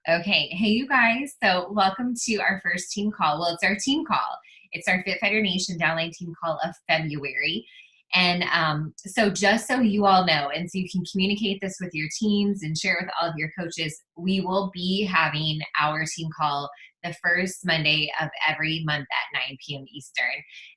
Okay. Hey, you guys. So, welcome to our first team call. Well, it's our team call. It's our Fit Fighter Nation downline team call of February. And so, just so you all know, and so you can communicate this with your teams and share it with all of your coaches, we will be having our team call the first Monday of every month at 9 p.m. Eastern.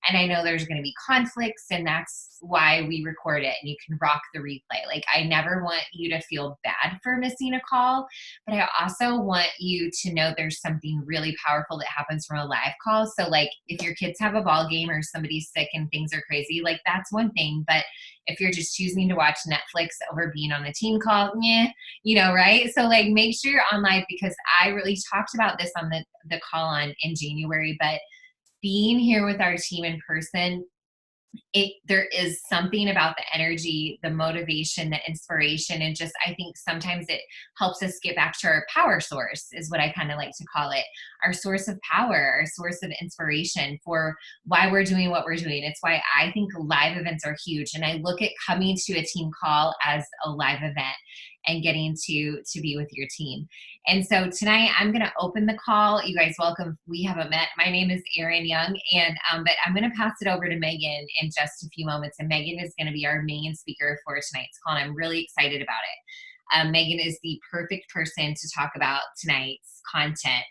And I know there's going to be conflicts, and that's why we record it. And you can rock the replay. Like, I never want you to feel bad for missing a call, but I also want you to know there's something really powerful that happens from a live call. So, like, if your kids have a ball game or somebody's sick and things are crazy, like, that's one thing. But if you're just choosing to watch Netflix over being on the team call, yeah, right? So, like, make sure you're on live, because I really talked about this on the call on in January. But being here with our team in person, there is something about the energy, the motivation, the inspiration, and just, I think sometimes it helps us get back to our power source, is what I kind of like to call it. Our source of power, our source of inspiration for why we're doing what we're doing. It's why I think live events are huge, and I look at coming to a team call as a live event and getting to be with your team. And so tonight I'm going to open the call. You guys, welcome. We haven't met. My name is Erin Young, and but I'm going to pass it over to Megan in just a few moments. And Megan is going to be our main speaker for tonight's call, and I'm really excited about it. Megan is the perfect person to talk about tonight's content.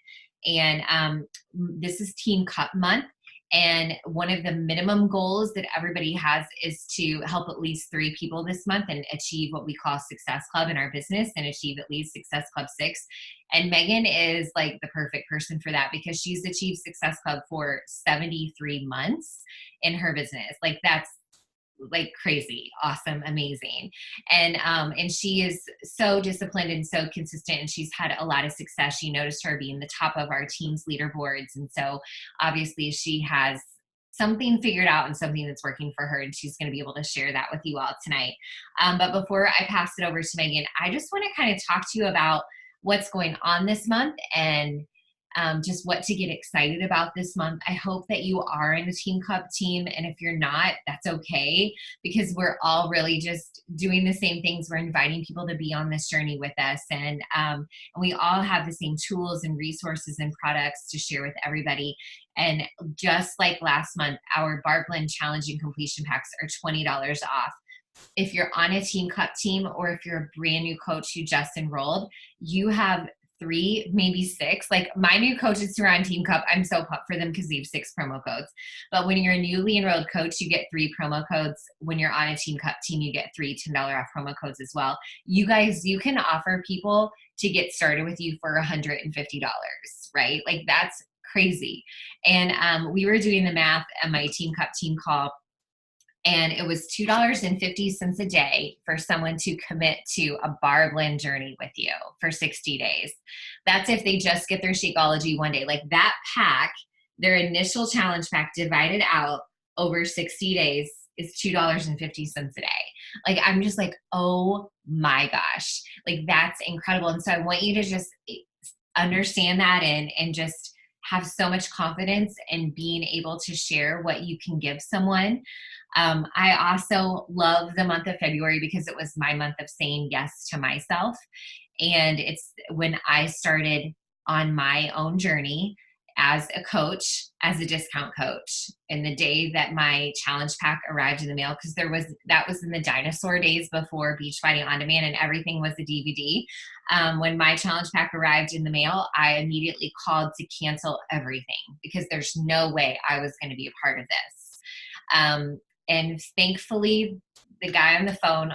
And this is Team Cup Month. And one of the minimum goals that everybody has is to help at least 3 people this month and achieve what we call Success Club in our business, and achieve at least Success Club 6. And Megan is like the perfect person for that, because she's achieved Success Club for 73 months in her business. Like, that's like crazy, awesome, amazing. And she is so disciplined and so consistent, and she's had a lot of success. You noticed her being the top of our team's leaderboards, and so obviously she has something figured out and something that's working for her, and she's going to be able to share that with you all tonight. But before I pass it over to Megan, I just want to kind of talk to you about what's going on this month, and just what to get excited about this month. I hope that you are in a Team Cup team, and if you're not, that's okay, because we're all really just doing the same things. We're inviting people to be on this journey with us, and we all have the same tools and resources and products to share with everybody. And just like last month, our Bar Blend Challenge and Completion Packs are $20 off. If you're on a Team Cup team, or if you're a brand new coach who just enrolled, you have 3, maybe 6. Like, my new coaches who are on Team Cup, I'm so pumped for them because they have 6 promo codes. But when you're a newly enrolled coach, you get 3 promo codes. When you're on a Team Cup team, you get 3 $10 off promo codes as well. You guys, you can offer people to get started with you for $150, right? Like, that's crazy. And we were doing the math at my Team Cup team call, and it was $2.50 a day for someone to commit to a bar blend journey with you for 60 days. That's if they just get their Shakeology one day. Like, that pack, their initial challenge pack divided out over 60 days is $2.50 a day. Like, I'm just like, oh my gosh, like, that's incredible. And so I want you to just understand that, and just have so much confidence in being able to share what you can give someone. I also love the month of February because it was my month of saying yes to myself. And it's when I started on my own journey as a coach, as a discount coach. And the day that my challenge pack arrived in the mail, because that was in the dinosaur days before Beachbody On Demand and everything was a DVD. When my challenge pack arrived in the mail, I immediately called to cancel everything, because there's no way I was going to be a part of this. And thankfully, the guy on the phone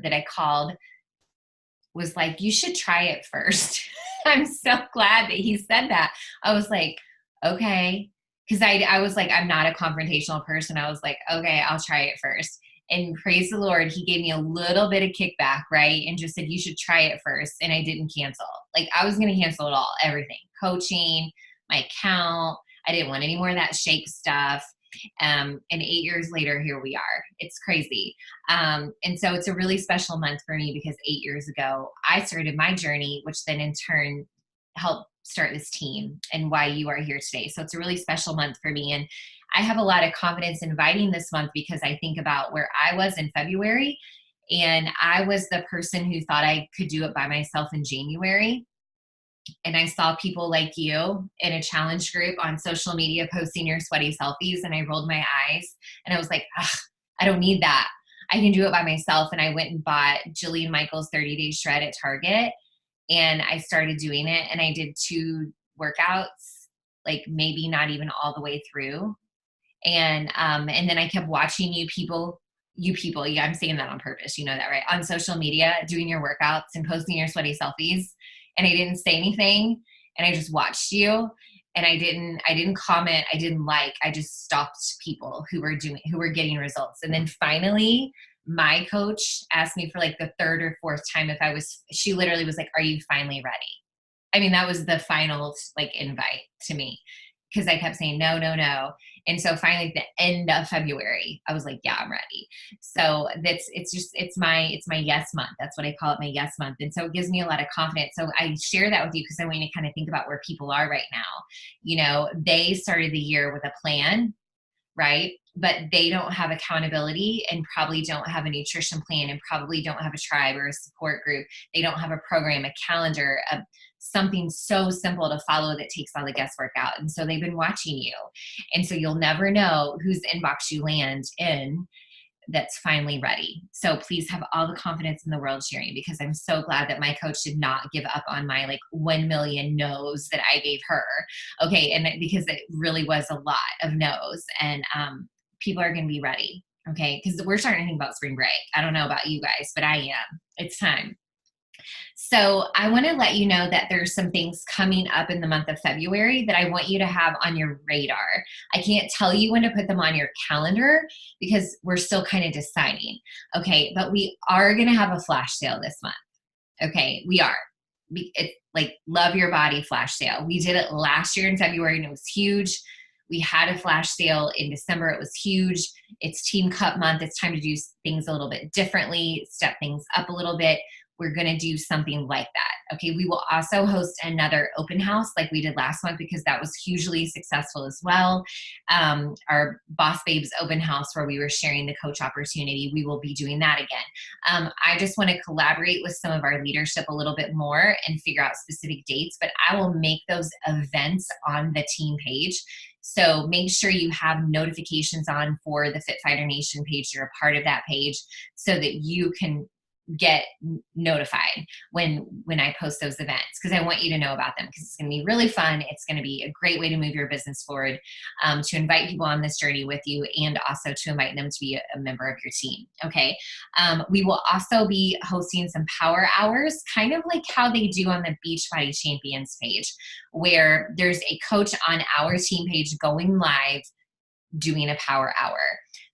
that I called was like, you should try it first. I'm so glad that he said that. I was like, okay. Because I was like, I'm not a confrontational person. I was like, okay, I'll try it first. And praise the Lord, he gave me a little bit of kickback, right? And just said, you should try it first. And I didn't cancel. Like, I was going to cancel it all, everything. Coaching, my account. I didn't want any more of that shake stuff. And 8 years later, here we are. It's crazy. And so it's a really special month for me, because 8 years ago, I started my journey, which then in turn helped start this team and why you are here today. So it's a really special month for me. And I have a lot of confidence inviting this month, because I think about where I was in February, and I was the person who thought I could do it by myself in January. and I saw people like you in a challenge group on social media posting your sweaty selfies, and I rolled my eyes and I was like, ugh, I don't need that. I can do it by myself. And I went and bought Jillian Michaels 30-Day Shred at Target, and I started doing it, and I did 2 workouts, like maybe not even all the way through. And then I kept watching you people, yeah, I'm saying that on purpose, you know that, right? On social media, doing your workouts and posting your sweaty selfies. And I didn't say anything, and I just watched you. And I didn't comment, I didn't like, I just stopped people who were getting results. And then finally, my coach asked me for like the 3rd or 4th time she literally was like, are you finally ready? I mean, that was the final like invite to me, because I kept saying no, no, no. And so finally at the end of February, I was like, yeah, I'm ready. So it's my yes month. That's what I call it, my yes month. And so it gives me a lot of confidence. So I share that with you because I want you to kind of think about where people are right now. You know, they started the year with a plan, right? But they don't have accountability, and probably don't have a nutrition plan, and probably don't have a tribe or a support group. They don't have a program, a calendar, something so simple to follow that takes all the guesswork out. And so they've been watching you. And so you'll never know whose inbox you land in that's finally ready. So please have all the confidence in the world, sharing, because I'm so glad that my coach did not give up on my like 1 million no's that I gave her. Okay. And because it really was a lot of no's, and people are going to be ready. Okay. Because we're starting to think about spring break. I don't know about you guys, but I am. It's time. So I want to let you know that there's some things coming up in the month of February that I want you to have on your radar. I can't tell you when to put them on your calendar because we're still kind of deciding. Okay, but we are going to have a flash sale this month. Okay, we are. It's like Love Your Body flash sale. We did it last year in February and it was huge. We had a flash sale in December. It was huge. It's Team Cup month. It's time to do things a little bit differently, step things up a little bit. We're going to do something like that. Okay. We will also host another open house like we did last month, because that was hugely successful as well. Our Boss Babes open house where we were sharing the coach opportunity. We will be doing that again. I just want to collaborate with some of our leadership a little bit more and figure out specific dates, but I will make those events on the team page. So make sure you have notifications on for the Fit Fighter Nation page. You're a part of that page so that you can get notified when I post those events, because I want you to know about them, because it's going to be really fun. It's going to be a great way to move your business forward, to invite people on this journey with you, and also to invite them to be a member of your team. Okay. We will also be hosting some power hours, kind of like how they do on the Beachbody Champions page, where there's a coach on our team page going live doing a power hour,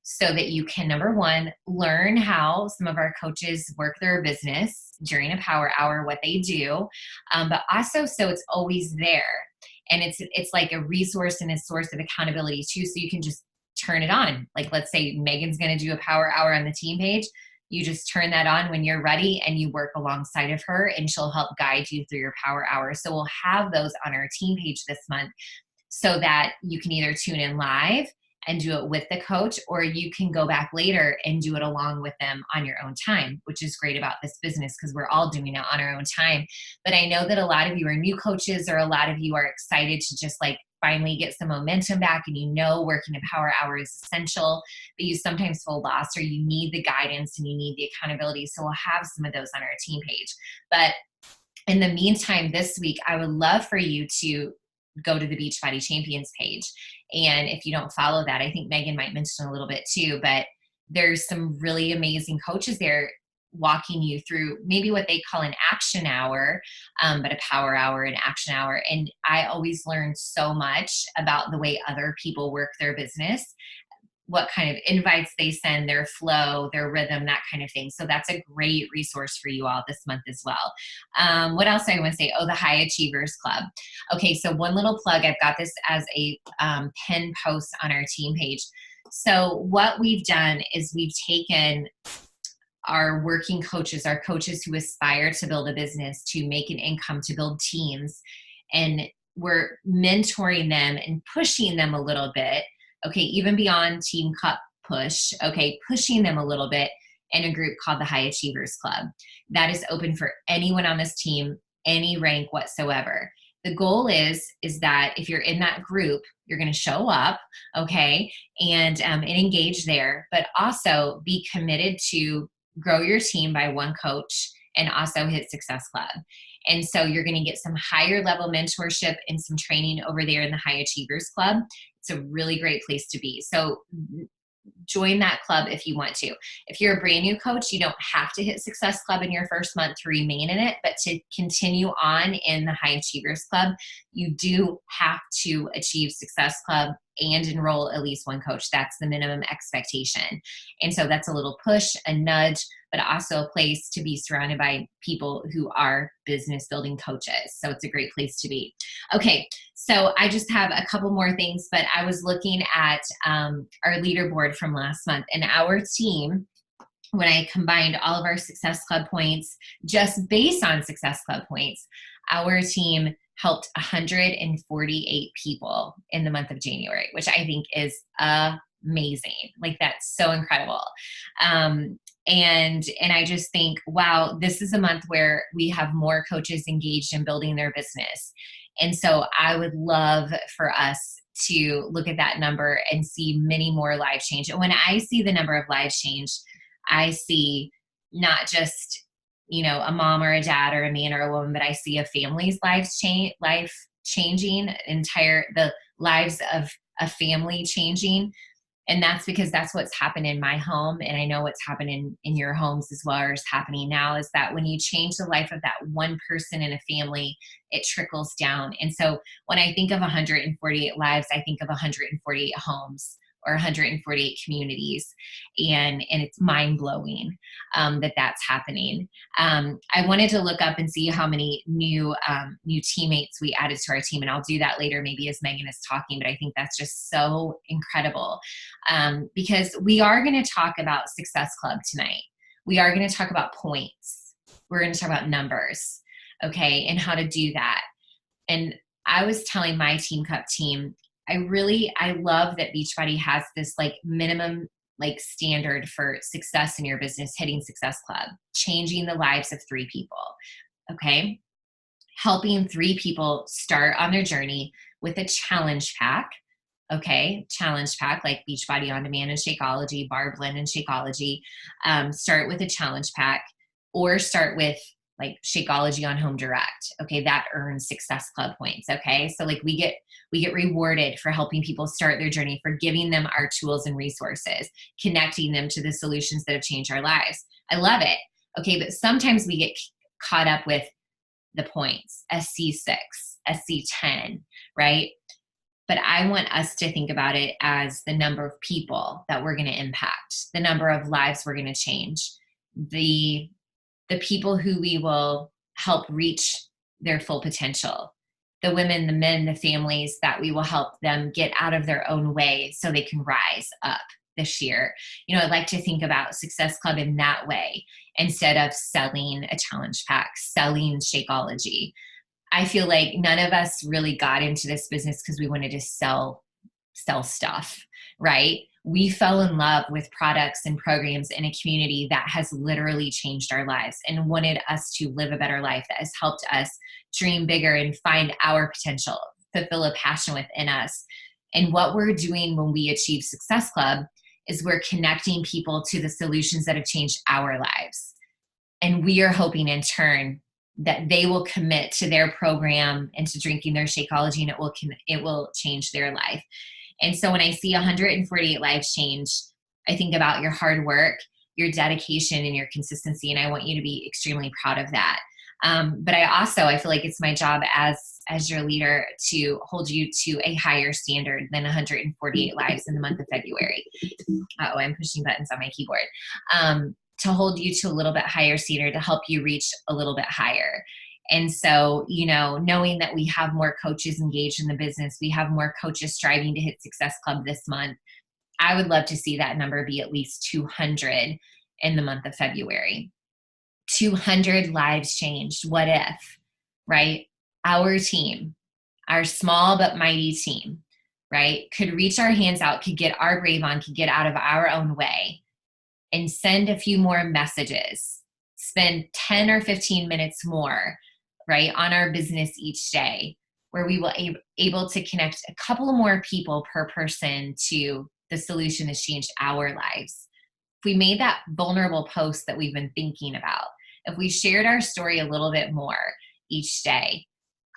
so that you can, number one, learn how some of our coaches work their business during a power hour, what they do, but also so it's always there. And it's like a resource and a source of accountability too, so you can just turn it on. Like, let's say Megan's going to do a power hour on the team page. You just turn that on when you're ready and you work alongside of her, and she'll help guide you through your power hour. So we'll have those on our team page this month, so that you can either tune in live and do it with the coach, or you can go back later and do it along with them on your own time, which is great about this business because we're all doing it on our own time. But I know that a lot of you are new coaches, or a lot of you are excited to just like finally get some momentum back, and working a power hour is essential, but you sometimes feel lost, or you need the guidance and you need the accountability. So we'll have some of those on our team page. But in the meantime, this week, I would love for you to go to the Beachbody Champions page. And if you don't follow that, I think Megan might mention a little bit too, but there's some really amazing coaches there walking you through maybe what they call an action hour, but a power hour, an action hour. And I always learn so much about the way other people work their business, what kind of invites they send, their flow, their rhythm, that kind of thing. So that's a great resource for you all this month as well. What else I want to say? Oh, the High Achievers Club. Okay, so one little plug. I've got this as a pin post on our team page. So what we've done is we've taken our working coaches, our coaches who aspire to build a business, to make an income, to build teams, and we're mentoring them and pushing them a little bit. Okay, even beyond Team Cup push, okay, pushing them a little bit in a group called the High Achievers Club. That is open for anyone on this team. any rank whatsoever. The goal is that if you're in that group, you're going to show up, okay, and engage there, but also be committed to grow your team by one coach and also hit Success Club. And so you're going to get some higher level mentorship and some training over there in the High Achievers Club. It's a really great place to be. So join that club if you want to. If you're a brand new coach, you don't have to hit Success Club in your first month to remain in it, but to continue on in the High Achievers Club, you do have to achieve Success Club and enroll at least one coach. That's the minimum expectation. And so that's a little push, a nudge, but also a place to be surrounded by people who are business building coaches. So it's a great place to be. Okay, so I just have a couple more things, but I was looking at our leaderboard from last month, and our team, when I combined all of our Success Club points, just based on Success Club points, our team helped 148 people in the month of January, which I think is amazing. Like, that's so incredible. And I just think, wow, this is a month where we have more coaches engaged in building their business. And so I would love for us to look at that number and see many more lives change. And when I see the number of lives change, I see not just, a mom or a dad or a man or a woman, but I see a family's life changing, the lives of a family changing. And that's because that's what's happened in my home. And I know what's happening in your homes as well, or is happening now, is that when you change the life of that one person in a family, it trickles down. And so when I think of 148 lives, I think of 148 homes or 148 communities. And it's mind blowing that that's happening. I wanted to look up and see how many new teammates we added to our team. And I'll do that later, maybe as Megan is talking, but I think that's just so incredible because we are going to talk about Success Club tonight. We are going to talk about points. We're going to talk about numbers, okay, and how to do that. And I was telling my Team Cup team, I love that Beachbody has this like minimum like standard for success in your business, hitting Success Club, changing the lives of 3 people. Okay. Helping 3 people start on their journey with a challenge pack. Okay. Challenge pack like Beachbody On Demand and Shakeology, Bar Blend and Shakeology. Start with a challenge pack or start with like Shakeology on Home Direct. Okay. That earns Success Club points. Okay. So like we get rewarded for helping people start their journey, for giving them our tools and resources, connecting them to the solutions that have changed our lives. I love it. Okay. But sometimes we get caught up with the points, SC6, SC10, right? But I want us to think about it as the number of people that we're going to impact, the number of lives we're going to change, the people who we will help reach their full potential, the women, the men, the families that we will help them get out of their own way so they can rise up this year. I'd like to think about Success Club in that way instead of selling a challenge pack, selling Shakeology. I feel like none of us really got into this business because we wanted to sell stuff, right? We fell in love with products and programs in a community that has literally changed our lives and wanted us to live a better life, that has helped us dream bigger and find our potential, fulfill a passion within us. And what we're doing when we achieve Success Club is we're connecting people to the solutions that have changed our lives. And we are hoping in turn that they will commit to their program and to drinking their Shakeology, and it will change their life. And so when I see 148 lives change, I think about your hard work, your dedication, and your consistency. And I want you to be extremely proud of that. But I feel like it's my job as your leader to hold you to a higher standard than 148 lives in the month of February. I'm pushing buttons on my keyboard. To hold you to a little bit higher standard, to help you reach a little bit higher. And so, knowing that we have more coaches engaged in the business, we have more coaches striving to hit Success Club this month, I would love to see that number be at least 200 in the month of February. 200 lives changed. What if, right? Our team, our small but mighty team, right, could reach our hands out, could get our brave on, could get out of our own way and send a few more messages, spend 10 or 15 minutes more right, on our business each day, where we will able to connect a couple more people per person to the solution that's changed our lives. If we made that vulnerable post that we've been thinking about, if we shared our story a little bit more each day,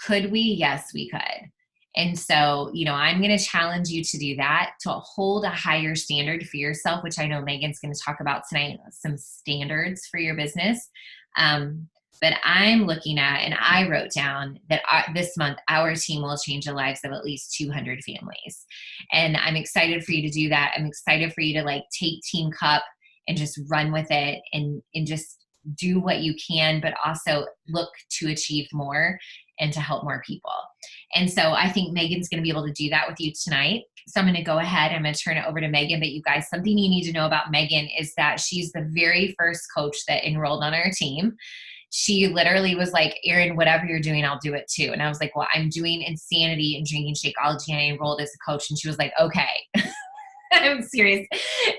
could we? Yes, we could. And so, I'm going to challenge you to do that, to hold a higher standard for yourself, which I know Megan's going to talk about tonight, some standards for your business. But I'm looking at, and I wrote down that this month, our team will change the lives of at least 200 families. And I'm excited for you to do that. I'm excited for you to take Team Cup and just run with it and just do what you can, but also look to achieve more and to help more people. And so I think Megan's going to be able to do that with you tonight. So I'm going to go ahead. I'm going to turn it over to Megan. But you guys, something you need to know about Megan is that she's the very first coach that enrolled on our team. She literally was like, Erin, whatever you're doing, I'll do it too. And I was like, well, I'm doing Insanity and Drinking Shakeology, and I enrolled as a coach. And she was like, okay. I'm serious.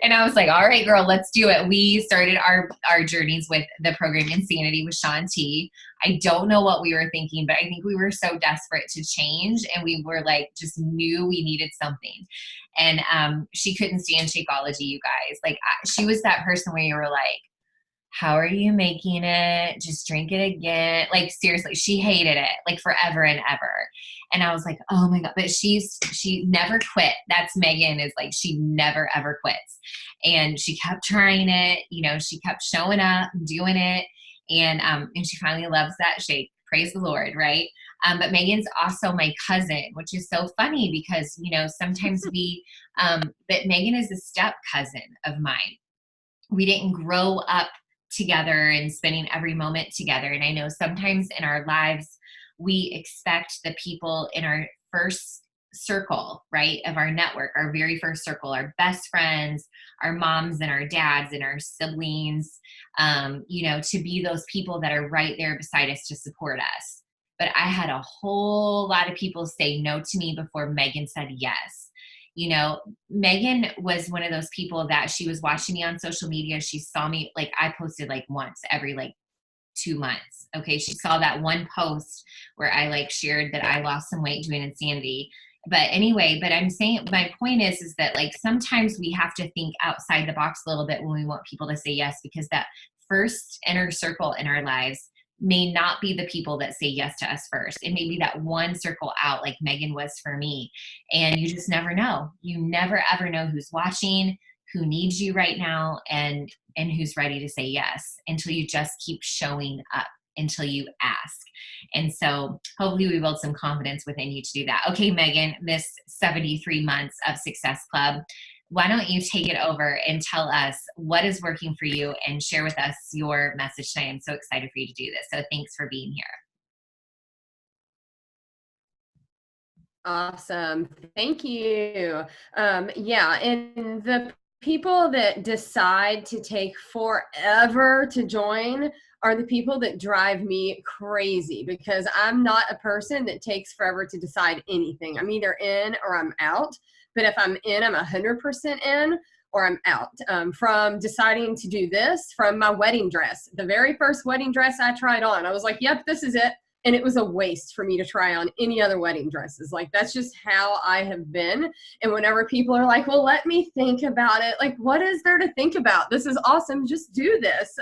And I was like, all right, girl, let's do it. We started our journeys with the program Insanity with Shaun T. I don't know what we were thinking, but I think we were so desperate to change, and we were just knew we needed something. And she couldn't stand Shakeology, you guys. She was that person where you were like, how are you making it? Just drink it again. Seriously, she hated it forever and ever. And I was like, oh my God, but she never quit. That's Megan, is she never ever quits. And she kept trying it, she kept showing up, doing it. And she finally loves that shake. Praise the Lord. Right. But Megan's also my cousin, which is so funny because, sometimes but Megan is a step cousin of mine. We didn't grow up together and spending every moment together. And I know sometimes in our lives, we expect the people in our first circle, right, of our network, our very first circle, our best friends, our moms and our dads and our siblings, to be those people that are right there beside us to support us. But I had a whole lot of people say no to me before Megan said yes. Megan was one of those people that she was watching me on social media. She saw me, I posted once every 2 months. Okay. She saw that one post where I shared that I lost some weight doing Insanity. But anyway, I'm saying, my point is that sometimes we have to think outside the box a little bit when we want people to say yes, because that first inner circle in our lives may not be the people that say yes to us first. It may be that one circle out, like Megan was for me. And you just never know. You never ever know who's watching, who needs you right now, and who's ready to say yes, until you just keep showing up, until you ask. And so hopefully we build some confidence within you to do that. Okay, Megan, this 73 months of Success Club, why don't you take it over and tell us what is working for you and share with us your message tonight. I'm so excited for you to do this. So thanks for being here. Awesome. Thank you. Yeah. And the people that decide to take forever to join are the people that drive me crazy, because I'm not a person that takes forever to decide anything. I'm either in or I'm out. But if I'm in, I'm 100% in, or I'm out. From deciding to do this, from my wedding dress, the very first wedding dress I tried on, I was like, yep, this is it. And it was a waste for me to try on any other wedding dresses. That's just how I have been. And whenever people are like, well, let me think about it. What is there to think about? This is awesome. Just do this.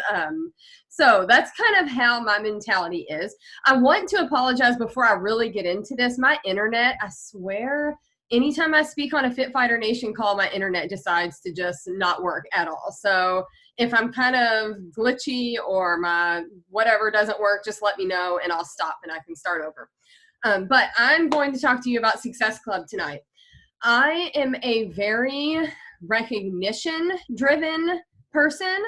So that's kind of how my mentality is. I want to apologize before I really get into this. My internet, I swear, anytime I speak on a Fit Fighter Nation call, my internet decides to just not work at all. So if I'm kind of glitchy or my whatever doesn't work, just let me know and I'll stop and I can start over. But I'm going to talk to you about Success Club tonight. I am a very recognition-driven person.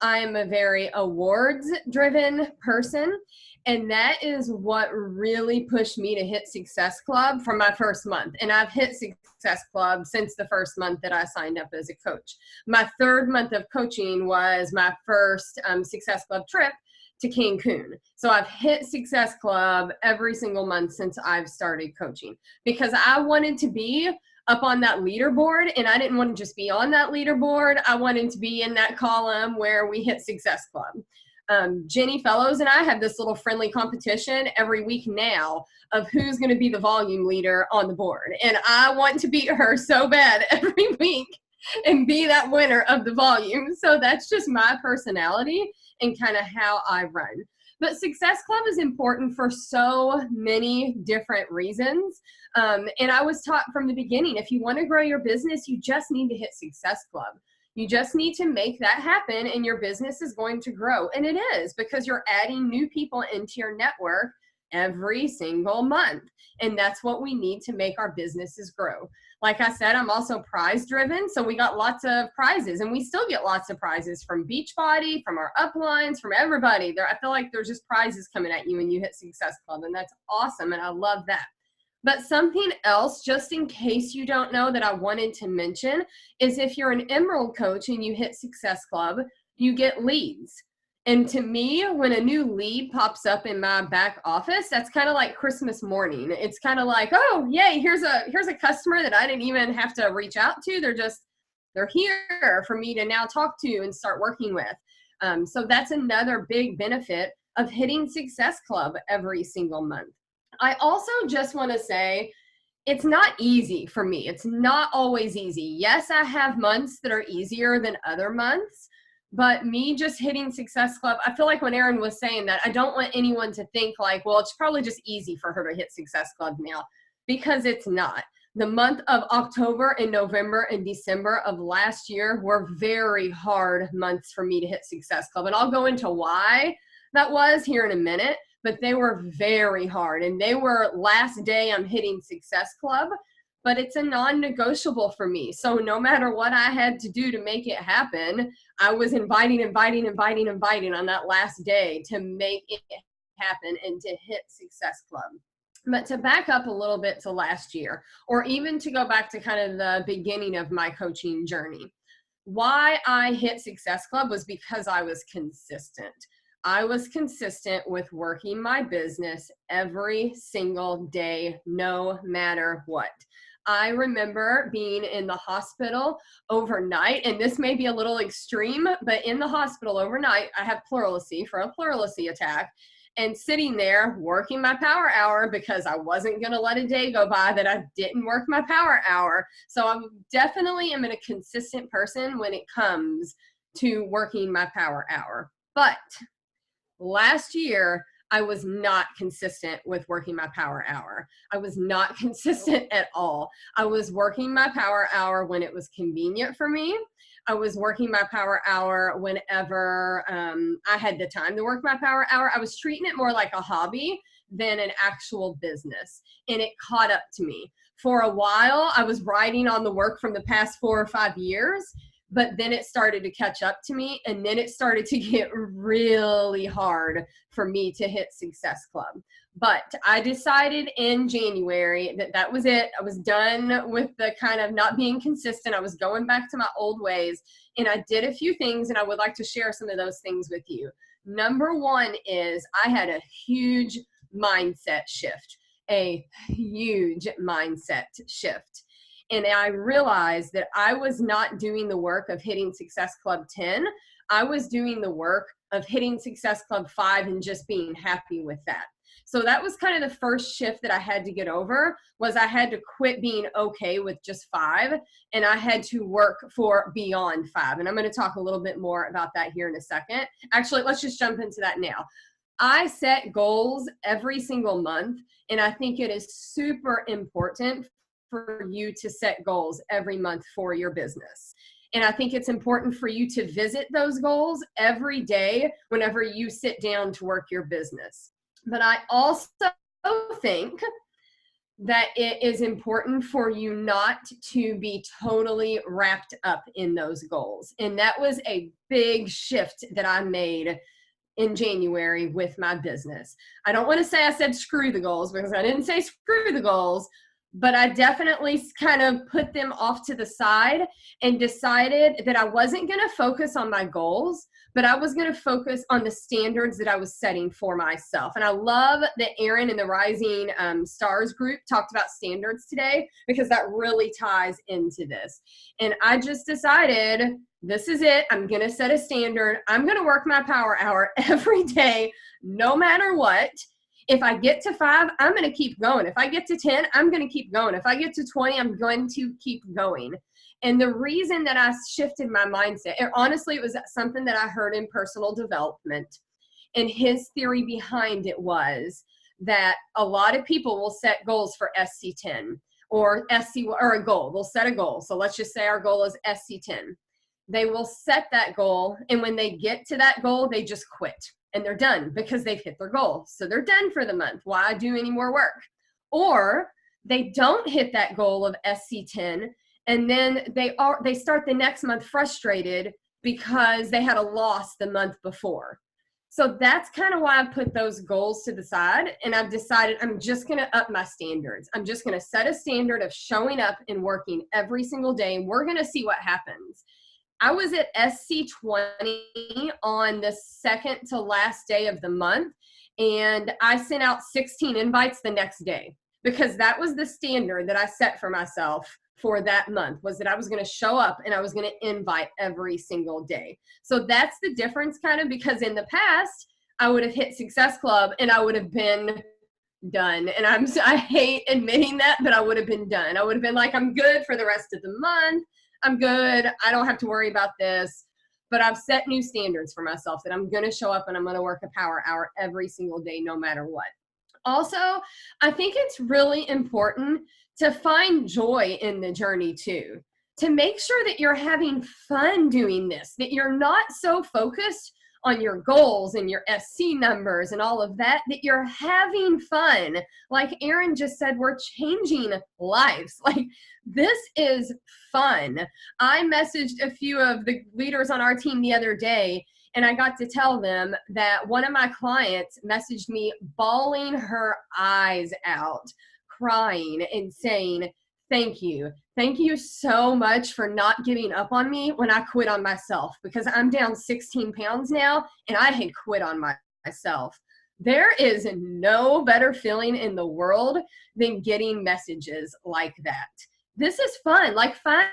I'm a very awards-driven person. And that is what really pushed me to hit Success Club from my first month. And I've hit Success Club since the first month that I signed up as a coach. My third month of coaching was my first Success Club trip to Cancun. So I've hit Success Club every single month since I've started coaching, because I wanted to be up on that leaderboard, and I didn't want to just be on that leaderboard. I wanted to be in that column where we hit Success Club. Jenny Fellows and I have this little friendly competition every week now of who's going to be the volume leader on the board. And I want to beat her so bad every week and be that winner of the volume. So that's just my personality and kind of how I run. But Success Club is important for so many different reasons. And I was taught from the beginning, if you want to grow your business, you just need to hit Success Club. You just need to make that happen and your business is going to grow. And it is, because you're adding new people into your network every single month. And that's what we need to make our businesses grow. Like I said, I'm also prize driven. So we got lots of prizes, and we still get lots of prizes from Beachbody, from our uplines, from everybody. I feel like there's just prizes coming at you when you hit Success Club, and that's awesome. And I love that. But something else, just in case you don't know, that I wanted to mention is if you're an Emerald coach and you hit Success Club, you get leads. And to me, when a new lead pops up in my back office, that's kind of like Christmas morning. It's kind of like, oh, yay, here's a customer that I didn't even have to reach out to. They're here for me to now talk to and start working with. So that's another big benefit of hitting Success Club every single month. I also just want to say, it's not easy for me. It's not always easy. Yes, I have months that are easier than other months. But me just hitting Success Club, I feel like when Erin was saying that, I don't want anyone to think like, well, it's probably just easy for her to hit Success Club now, because it's not. The month of October and November and December of last year were very hard months for me to hit Success Club. And I'll go into why that was here in a minute, but they were very hard. And they were last day I'm hitting Success Club, but it's a non-negotiable for me. So no matter what I had to do to make it happen, I was inviting on that last day to make it happen and to hit Success Club. But to back up a little bit to last year, or even to go back to kind of the beginning of my coaching journey, why I hit Success Club was because I was consistent. I was consistent with working my business every single day, no matter what. I remember being in the hospital overnight, and this may be a little extreme, but in the hospital overnight, I have pleurisy for a pleurisy attack, and sitting there working my power hour because I wasn't going to let a day go by that I didn't work my power hour. So I definitely am a consistent person when it comes to working my power hour. But last year, I was not consistent with working my power hour. I was not consistent at all. I was working my power hour when it was convenient for me. I was working my power hour whenever I had the time to work my power hour. I was treating it more like a hobby than an actual business. And it caught up to me. For a while, I was riding on the work from the past 4 or 5 years. But then it started to catch up to me, and then it started to get really hard for me to hit Success Club. But I decided in January that was it. I was done with the kind of not being consistent. I was going back to my old ways, and I did a few things, and I would like to share some of those things with you. Number one is I had a huge mindset shift, And I realized that I was not doing the work of hitting Success Club 10. I was doing the work of hitting Success Club 5 and just being happy with that. So that was kind of the first shift that I had to get over, was I had to quit being okay with just 5, and I had to work for beyond 5. And I'm going to talk a little bit more about that here in a second. Actually, let's just jump into that now. I set goals every single month, and I think it is super important for you to set goals every month for your business. And I think it's important for you to visit those goals every day whenever you sit down to work your business. But I also think that it is important for you not to be totally wrapped up in those goals. And that was a big shift that I made in January with my business. I don't want to say I said screw the goals, because I didn't say screw the goals, but I definitely kind of put them off to the side and decided that I wasn't going to focus on my goals, but I was going to focus on the standards that I was setting for myself. And I love that Aaron in the Rising Stars group talked about standards today, because that really ties into this. And I just decided, this is it. I'm going to set a standard. I'm going to work my power hour every day, no matter what. If I get to 5, I'm going to keep going. If I get to 10, I'm going to keep going. If I get to 20, I'm going to keep going. And the reason that I shifted my mindset, and honestly, it was something that I heard in personal development. And his theory behind it was that a lot of people will set goals for SC10 or or a goal. They'll set a goal. So let's just say our goal is SC10. They will set that goal, and when they get to that goal, they just quit. And they're done because they've hit their goal. So they're done for the month. Why do any more work? Or they don't hit that goal of SC10, and then they start the next month frustrated because they had a loss the month before. So that's kind of why I put those goals to the side, and I've decided I'm just going to up my standards. I'm just going to set a standard of showing up and working every single day, and we're going to see what happens. I was at SC20 on the second to last day of the month, and I sent out 16 invites the next day, because that was the standard that I set for myself for that month, was that I was going to show up and I was going to invite every single day. So that's the difference, kind of, because in the past, I would have hit Success Club and I would have been done. And I hate admitting that, but I would have been done. I would have been like, I'm good for the rest of the month. I'm good. I don't have to worry about this. But I've set new standards for myself that I'm going to show up and I'm going to work a power hour every single day, no matter what. Also, I think it's really important to find joy in the journey too, to make sure that you're having fun doing this, that you're not so focused on your goals and your SC numbers and all of that, that you're having fun. Like Aaron just said, we're changing lives. Like, this is fun. I messaged a few of the leaders on our team the other day, and I got to tell them that one of my clients messaged me bawling her eyes out, crying and saying, thank you. Thank you so much for not giving up on me when I quit on myself, because I'm down 16 pounds now and I had quit on myself. There is no better feeling in the world than getting messages like that. This is fun. Like, find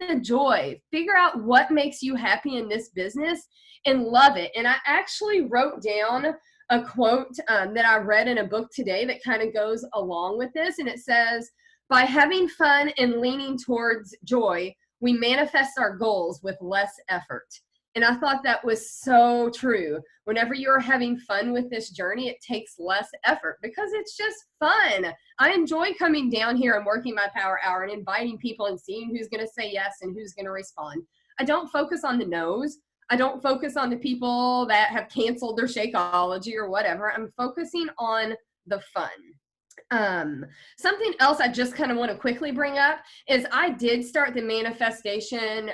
the joy. Figure out what makes you happy in this business and love it. And I actually wrote down a quote that I read in a book today that kind of goes along with this. And it says, by having fun and leaning towards joy, we manifest our goals with less effort. And I thought that was so true. Whenever you're having fun with this journey, it takes less effort because it's just fun. I enjoy coming down here and working my power hour and inviting people and seeing who's going to say yes and who's going to respond. I don't focus on the no's. I don't focus on the people that have canceled their Shakeology or whatever. I'm focusing on the fun. Something else I just kind of want to quickly bring up is I did start the manifestation,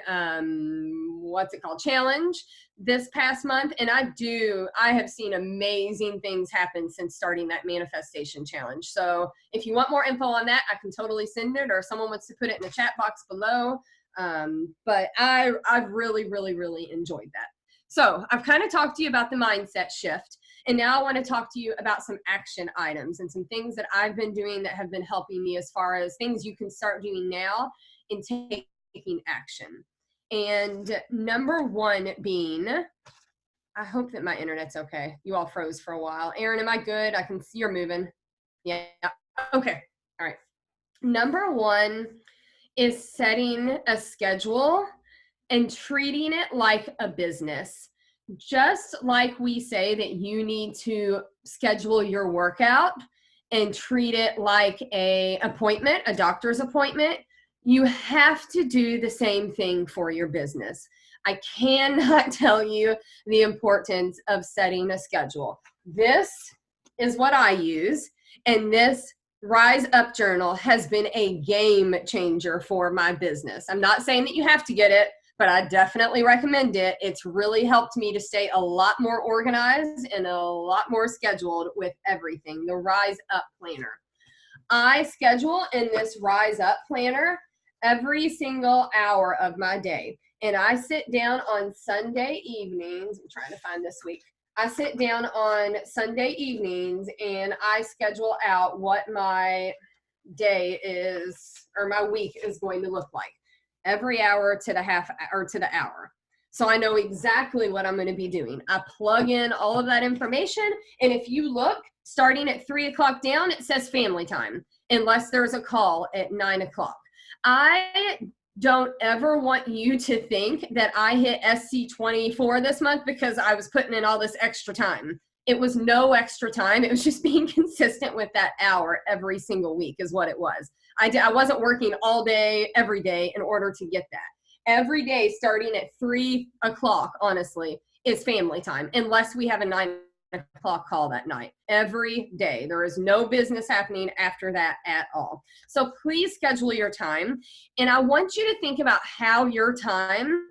challenge this past month. And I have seen amazing things happen since starting that manifestation challenge. So if you want more info on that, I can totally send it, or if someone wants to put it in the chat box below. But I've really, really, really enjoyed that. So I've kind of talked to you about the mindset shift. And now I want to talk to you about some action items and some things that I've been doing that have been helping me, as far as things you can start doing now in taking action. And number one being, I hope that my internet's okay. You all froze for a while. Aaron, am I good? I can see you're moving. Yeah. Okay. All right. Number one is setting a schedule and treating it like a business. Just like we say that you need to schedule your workout and treat it like a appointment, a doctor's appointment, you have to do the same thing for your business. I cannot tell you the importance of setting a schedule. This is what I use, and this Rise Up Journal has been a game changer for my business. I'm not saying that you have to get it, but I definitely recommend it. It's really helped me to stay a lot more organized and a lot more scheduled with everything. The Rise Up Planner. I schedule in this Rise Up Planner every single hour of my day. and I sit down on Sunday evenings. I'm trying to find this week. I sit down on Sunday evenings and I schedule out what my day is, or my week is going to look like, every hour to the half or to the hour. So I know exactly what I'm going to be doing. I plug in all of that information. And if you look, starting at 3 o'clock down, it says family time, unless there's a call at 9 o'clock. I don't ever want you to think that I hit SC24 this month because I was putting in all this extra time. It was no extra time. It was just being consistent with that hour every single week is what it was. I wasn't working all day, every day in order to get that. Every day starting at 3 o'clock, honestly, is family time, unless we have a 9 o'clock call that night. Every day. There is no business happening after that at all. So please schedule your time. And I want you to think about how your time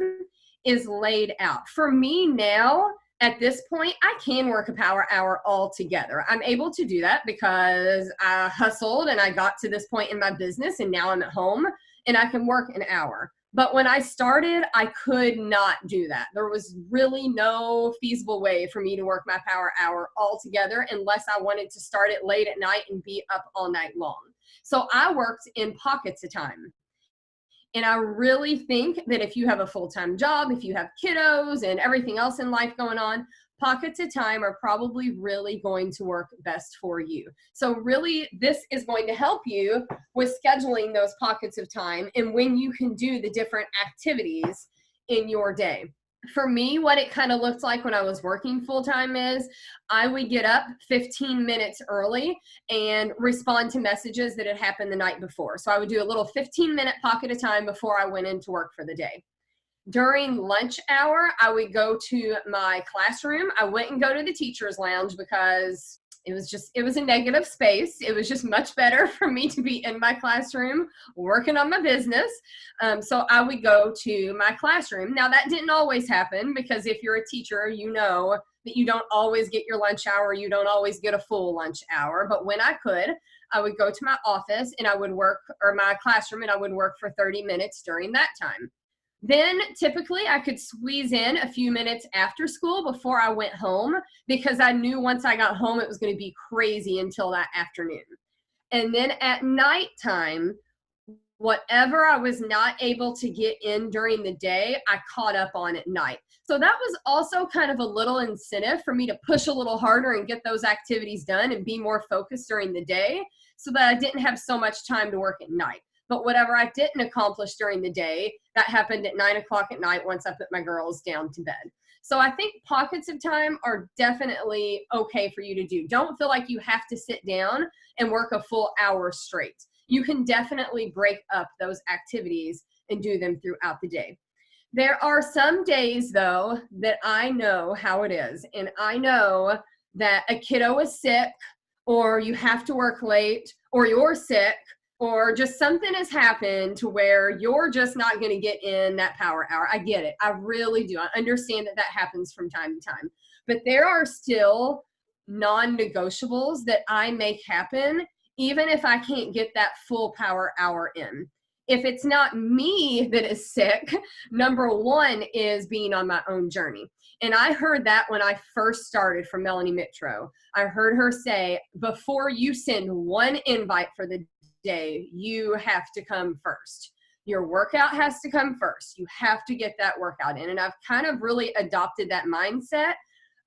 is laid out. For me now, at this point, I can work a power hour altogether. I'm able to do that because I hustled and I got to this point in my business, and now I'm at home and I can work an hour. But when I started, I could not do that. There was really no feasible way for me to work my power hour altogether unless I wanted to start it late at night and be up all night long. So I worked in pockets of time. And I really think that if you have a full-time job, if you have kiddos and everything else in life going on, pockets of time are probably really going to work best for you. So really, this is going to help you with scheduling those pockets of time and when you can do the different activities in your day. For me, what it kind of looked like when I was working full-time is I would get up 15 minutes early and respond to messages that had happened the night before. So I would do a little 15-minute pocket of time before I went into work for the day. During lunch hour, I would go to my classroom. I wouldn't go to the teacher's lounge because it was a negative space. It was just much better for me to be in my classroom working on my business. So I would go to my classroom. Now that didn't always happen because if you're a teacher, you know that you don't always get your lunch hour. You don't always get a full lunch hour. But when I could, I would go to my office and I would work, or my classroom, and I would work for 30 minutes during that time. Then typically I could squeeze in a few minutes after school before I went home because I knew once I got home it was going to be crazy until that afternoon. And then at nighttime, whatever I was not able to get in during the day, I caught up on at night. So that was also kind of a little incentive for me to push a little harder and get those activities done and be more focused during the day so that I didn't have so much time to work at night. But whatever I didn't accomplish during the day, that happened at 9 o'clock at night once I put my girls down to bed. So I think pockets of time are definitely okay for you to do. Don't feel like you have to sit down and work a full hour straight. You can definitely break up those activities and do them throughout the day. There are some days, though, that I know how it is. And I know that a kiddo is sick, or you have to work late, or you're sick, or just something has happened to where you're just not going to get in that power hour. I get it. I really do. I understand that that happens from time to time. But there are still non-negotiables that I make happen, even if I can't get that full power hour in. If it's not me that is sick, number one is being on my own journey. And I heard that when I first started from Melanie Mitro. I heard her say, before you send one invite for the day, you have to come first. Your workout has to come first. You have to get that workout in. And I've kind of really adopted that mindset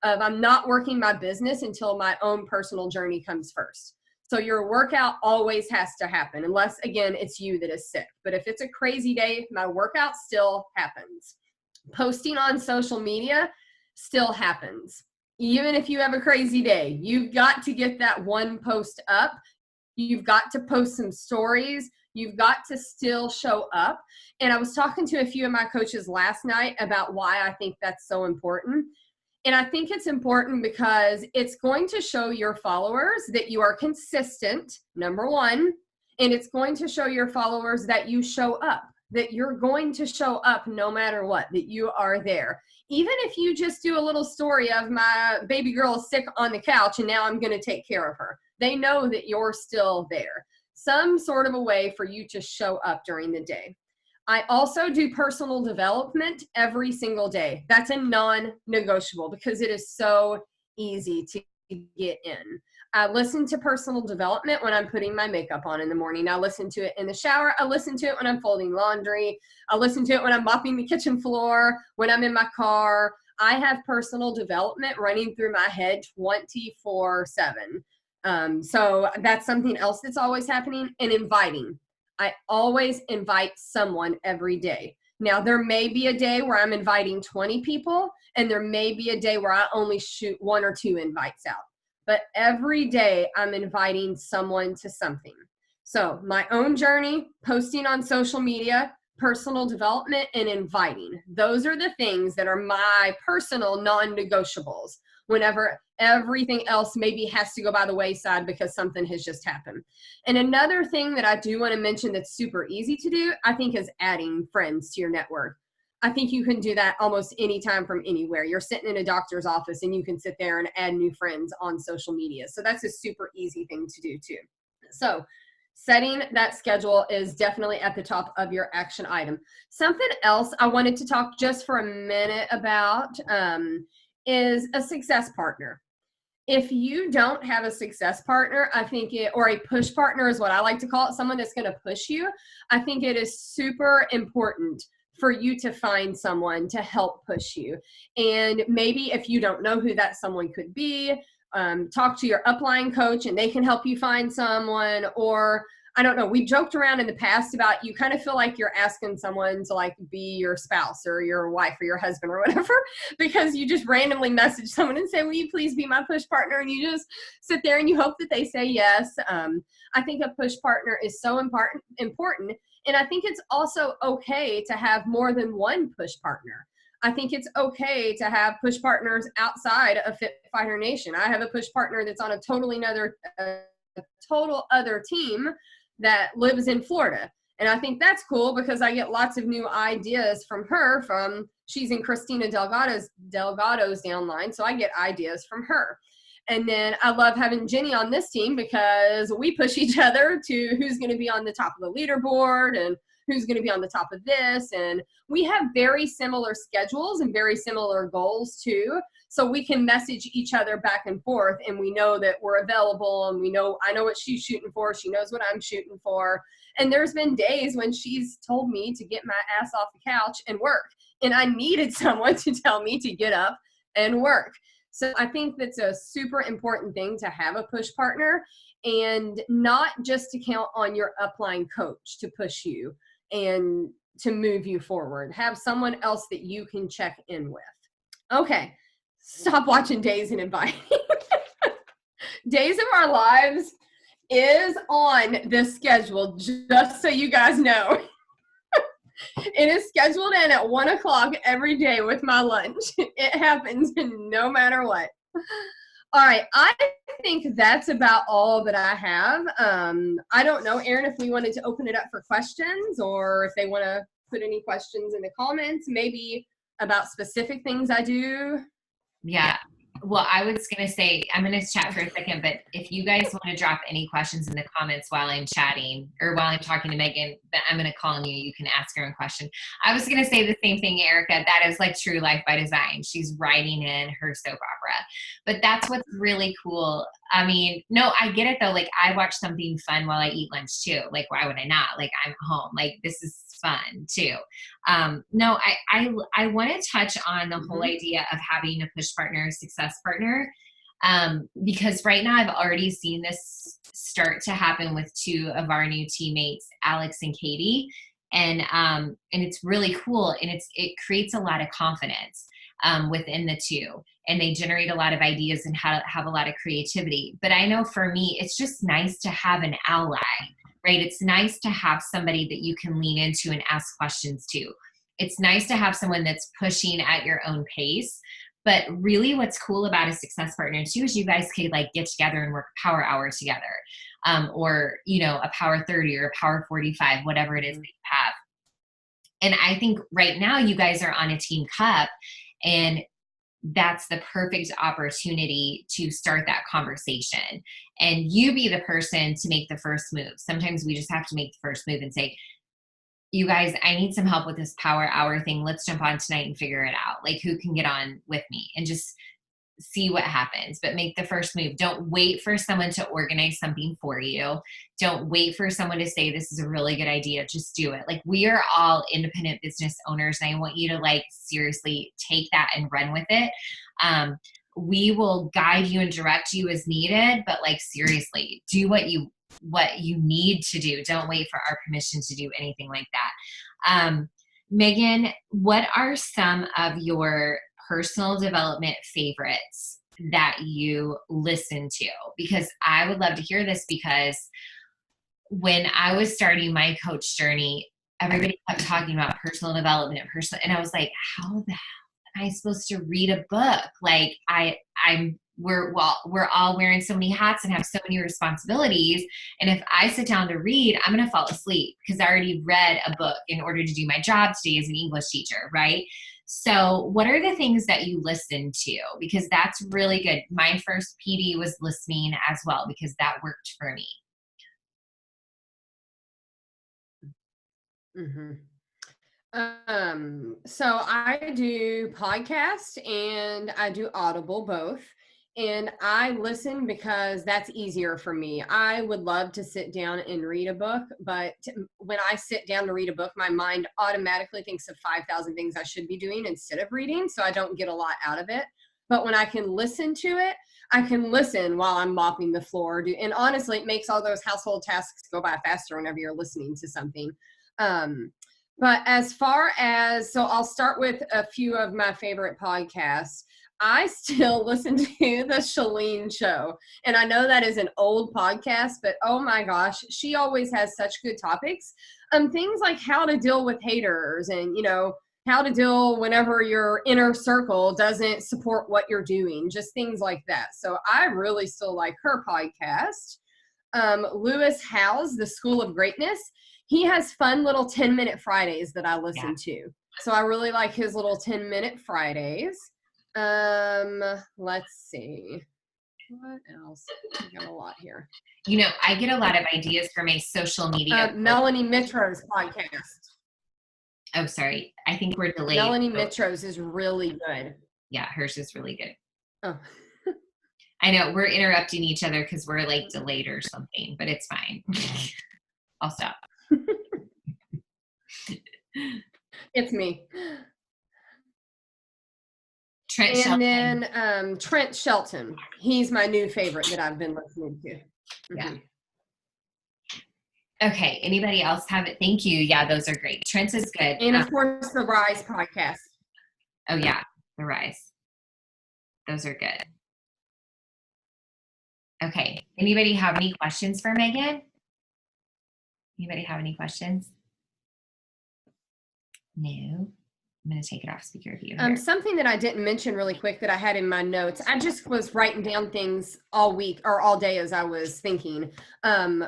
of I'm not working my business until my own personal journey comes first. So your workout always has to happen, unless, again, it's you that is sick. But if it's a crazy day, my workout still happens. Posting on social media still happens. Even if you have a crazy day, you've got to get that one post up. You've got to post some stories. You've got to still show up. And I was talking to a few of my coaches last night about why I think that's so important. And I think it's important because it's going to show your followers that you are consistent, number one, and it's going to show your followers that you show up, that you're going to show up no matter what, that you are there. Even if you just do a little story of my baby girl is sick on the couch and now I'm going to take care of her. They know that you're still there. Some sort of a way for you to show up during the day. I also do personal development every single day. That's a non-negotiable because it is so easy to get in. I listen to personal development when I'm putting my makeup on in the morning. I listen to it in the shower. I listen to it when I'm folding laundry. I listen to it when I'm mopping the kitchen floor, when I'm in my car. I have personal development running through my head 24/7. So that's something else that's always happening. And inviting. I always invite someone every day. Now, there may be a day where I'm inviting 20 people, and there may be a day where I only shoot 1 or 2 invites out. But every day I'm inviting someone to something. So my own journey, posting on social media, personal development, and inviting. Those are the things that are my personal non-negotiables whenever everything else maybe has to go by the wayside because something has just happened. And another thing that I do want to mention that's super easy to do, I think, is adding friends to your network. I think you can do that almost anytime from anywhere. You're sitting in a doctor's office and you can sit there and add new friends on social media. So that's a super easy thing to do too. So setting that schedule is definitely at the top of your action item. Something else I wanted to talk just for a minute about is a success partner. If you don't have a success partner, I think or a push partner is what I like to call it, someone that's going to push you, I think it is super important for you to find someone to help push you. And maybe if you don't know who that someone could be, talk to your upline coach and they can help you find someone. Or I don't know, we've joked around in the past about you kind of feel like you're asking someone to like be your spouse or your wife or your husband or whatever, because you just randomly message someone and say, will you please be my push partner? And you just sit there and you hope that they say yes. I think a push partner is so important. And I think it's also okay to have more than one push partner. I think it's okay to have push partners outside of Fit Fighter Nation. I have a push partner that's on a total other team that lives in Florida. And I think that's cool because I get lots of new ideas from her. She's in Christina Delgado's downline, so I get ideas from her. And then I love having Jenny on this team because we push each other to who's going to be on the top of the leaderboard and who's going to be on the top of this. And we have very similar schedules and very similar goals too. So we can message each other back and forth, and we know that we're available, and I know what she's shooting for. She knows what I'm shooting for. And there's been days when she's told me to get my ass off the couch and work. And I needed someone to tell me to get up and work. So I think that's a super important thing to have a push partner, and not just to count on your upline coach to push you and to move you forward. Have someone else that you can check in with. Okay, stop watching Days and Inviting. Days of Our Lives is on the schedule, just so you guys know. It is scheduled in at 1:00 every day with my lunch. It happens no matter what. All right, I think that's about all that I have. I don't know, Erin, if we wanted to open it up for questions, or if they want to put any questions in the comments, maybe about specific things I do. Yeah. Well, I was going to say, I'm going to chat for a second, but if you guys want to drop any questions in the comments while I'm chatting or while I'm talking to Megan, then I'm going to call on you. You can ask her a question. I was going to say the same thing, Erica. That is like true life by design. She's writing in her soap opera, but that's what's really cool. I mean, no, I get it though. Like I watch something fun while I eat lunch too. Like, why would I not? Like I'm home. Like this is fun too. No, I want to touch on the whole idea of having a push partner, success partner, because right now I've already seen this start to happen with 2 of our new teammates, Alex and Katie, and it's really cool, and it creates a lot of confidence within the 2, and they generate a lot of ideas and have a lot of creativity. But I know for me, it's just nice to have an ally. Right? It's nice to have somebody that you can lean into and ask questions to. It's nice to have someone that's pushing at your own pace. But really what's cool about a success partner too is you guys could like get together and work a power hour together, or, you know, a power 30 or a power 45, whatever it is that you have. And I think right now you guys are on a team cup, and that's the perfect opportunity to start that conversation, and you be the person to make the first move. Sometimes we just have to make the first move and say, you guys, I need some help with this power hour thing. Let's jump on tonight and figure it out. Like, who can get on with me? And just see what happens, but make the first move. Don't wait for someone to organize something for you. Don't wait for someone to say this is a really good idea. Just do it. Like, we are all independent business owners, and I want you to like seriously take that and run with it. We will guide you and direct you as needed, but like seriously, do what you need to do. Don't wait for our permission to do anything like that. Megan, what are some of your personal development favorites that you listen to? Because I would love to hear this, because when I was starting my coach journey, everybody kept talking about personal development, and I was like, how the hell am I supposed to read a book? Like we're all wearing so many hats and have so many responsibilities. And if I sit down to read, I'm going to fall asleep because I already read a book in order to do my job today as an English teacher, right? So what are the things that you listen to? Because that's really good. My first PD was listening as well, because that worked for me. Mm-hmm. So I do podcast and I do Audible both. And I listen because that's easier for me. I would love to sit down and read a book, but when I sit down to read a book, my mind automatically thinks of 5,000 things I should be doing instead of reading. So I don't get a lot out of it. But when I can listen to it, I can listen while I'm mopping the floor. And honestly, it makes all those household tasks go by faster whenever you're listening to something. But as far as, so I'll start with a few of my favorite podcasts. I still listen to the Shalene Show. And I know that is an old podcast, but oh my gosh, she always has such good topics. Things like how to deal with haters and, how to deal whenever your inner circle doesn't support what you're doing, just things like that. So I really still like her podcast. Lewis Howes, The School of Greatness. He has fun little 10-minute Fridays that I listen to. So I really like his little 10-minute Fridays. Let's see. What else? I got a lot here. I get a lot of ideas from a social media. Melanie Mitro's podcast. Oh, sorry. I think we're delayed. Melanie Mitro's is really good. Yeah, hers is really good. Oh. I know we're interrupting each other because we're like delayed or something, but it's fine. I'll stop. It's me. Trent Shelton. Then Trent Shelton. He's my new favorite that I've been listening to. Mm-hmm. Yeah. Okay. Anybody else have it? Thank you. Yeah, those are great. Trent is good. And of course, the Rise podcast. Oh yeah, the Rise. Those are good. Okay. Anybody have any questions for Megan? Anybody have any questions? No. I'm going to take it off speaker view here. Something that I didn't mention really quick that I had in my notes. I just was writing down things all week or all day as I was thinking.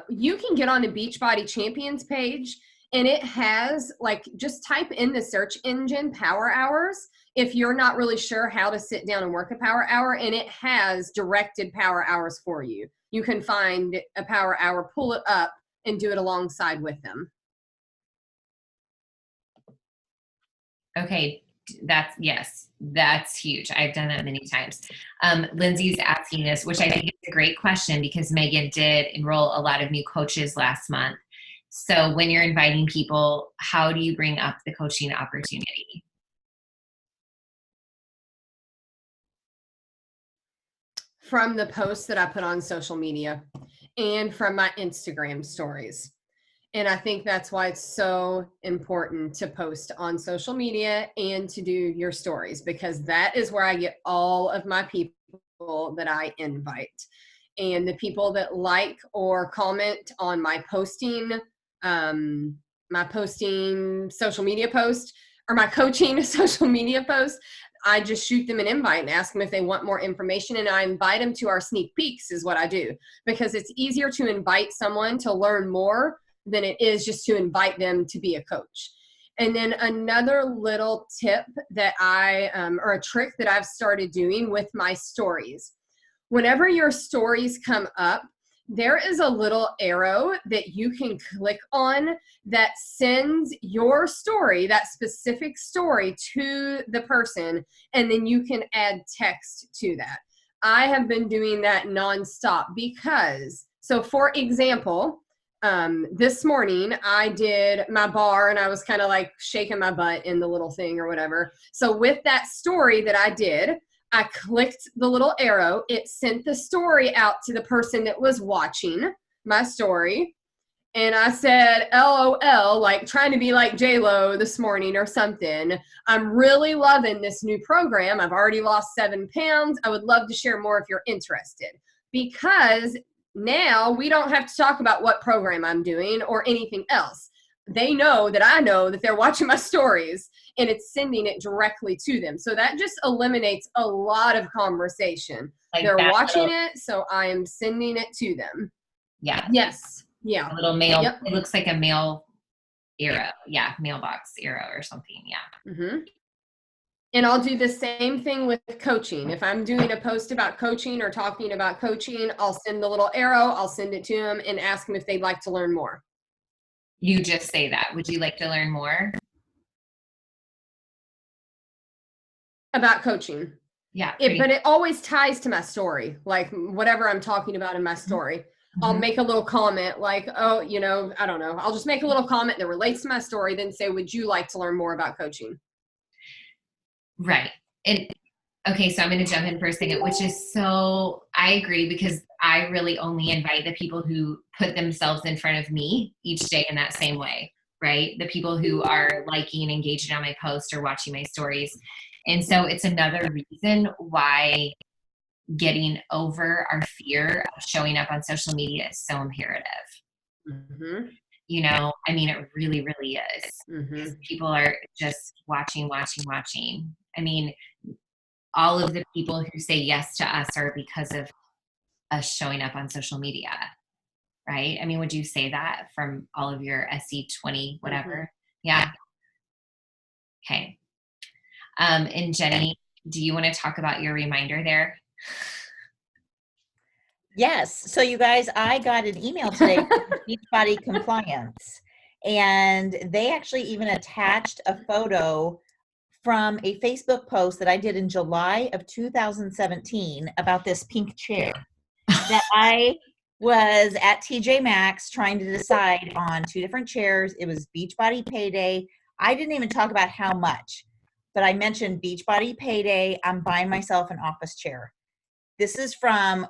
You can get on the Beachbody Champions page, and it has, just type in the search engine power hours if you're not really sure how to sit down and work a power hour, and it has directed power hours for you. You can find a power hour, pull it up, and do it alongside with them. Okay, that's huge. I've done that many times. Lindsay's asking this, which I think is a great question, because Megan did enroll a lot of new coaches last month. So when you're inviting people, how do you bring up the coaching opportunity? From the posts that I put on social media and from my Instagram stories. And I think that's why it's so important to post on social media and to do your stories, because that is where I get all of my people that I invite. And the people that like or comment on my posting social media post, or my coaching social media post, I just shoot them an invite and ask them if they want more information, and I invite them to our sneak peeks is what I do, because it's easier to invite someone to learn more than it is just to invite them to be a coach. And then another little tip that or a trick that I've started doing with my stories. Whenever your stories come up, there is a little arrow that you can click on that sends your story, that specific story, to the person, and then you can add text to that. I have been doing that nonstop because, so for example, this morning I did my bar and I was kind of like shaking my butt in the little thing or whatever. So with that story that I did, I clicked the little arrow. It sent the story out to the person that was watching my story. And I said, LOL, like trying to be like J-Lo this morning or something. I'm really loving this new program. I've already lost 7 pounds. I would love to share more if you're interested. Because now we don't have to talk about what program I'm doing or anything else. They know that I know that they're watching my stories, and it's sending it directly to them. So that just eliminates a lot of conversation. Like they're watching little, it, so I am sending it to them. Yeah. Yes. Yeah. A little mail. Yep. It looks like a mail arrow. Yeah. Mailbox arrow or something. Yeah. Mm-hmm. And I'll do the same thing with coaching. If I'm doing a post about coaching or talking about coaching, I'll send the little arrow, I'll send it to them and ask them if they'd like to learn more. You just say that. Would you like to learn more? About coaching. Yeah. But it always ties to my story, like whatever I'm talking about in my story. Mm-hmm. I'll make a little comment like, oh, you know, I don't know. I'll just make a little comment that relates to my story, then say, would you like to learn more about coaching? Right. And okay, so I'm going to jump in for a second, which is so, I agree, because I really only invite the people who put themselves in front of me each day in that same way, right? The people who are liking and engaging on my post or watching my stories. And so it's another reason why getting over our fear of showing up on social media is so imperative. Mm-hmm. You know, I mean, it really, really is. Mm-hmm. People are just watching. I mean, all of the people who say yes to us are because of us showing up on social media, right? I mean, would you say that from all of your SC20, whatever? Mm-hmm. Yeah. Okay. And Jenny, do you want to talk about your reminder there? Yes. So you guys, I got an email today from Beachbody Compliance, and they actually even attached a photo from a Facebook post that I did in July of 2017 about this pink chair that I was at TJ Maxx trying to decide on 2 different chairs. It was Beachbody Payday. I didn't even talk about how much, but I mentioned Beachbody Payday. I'm buying myself an office chair. This is from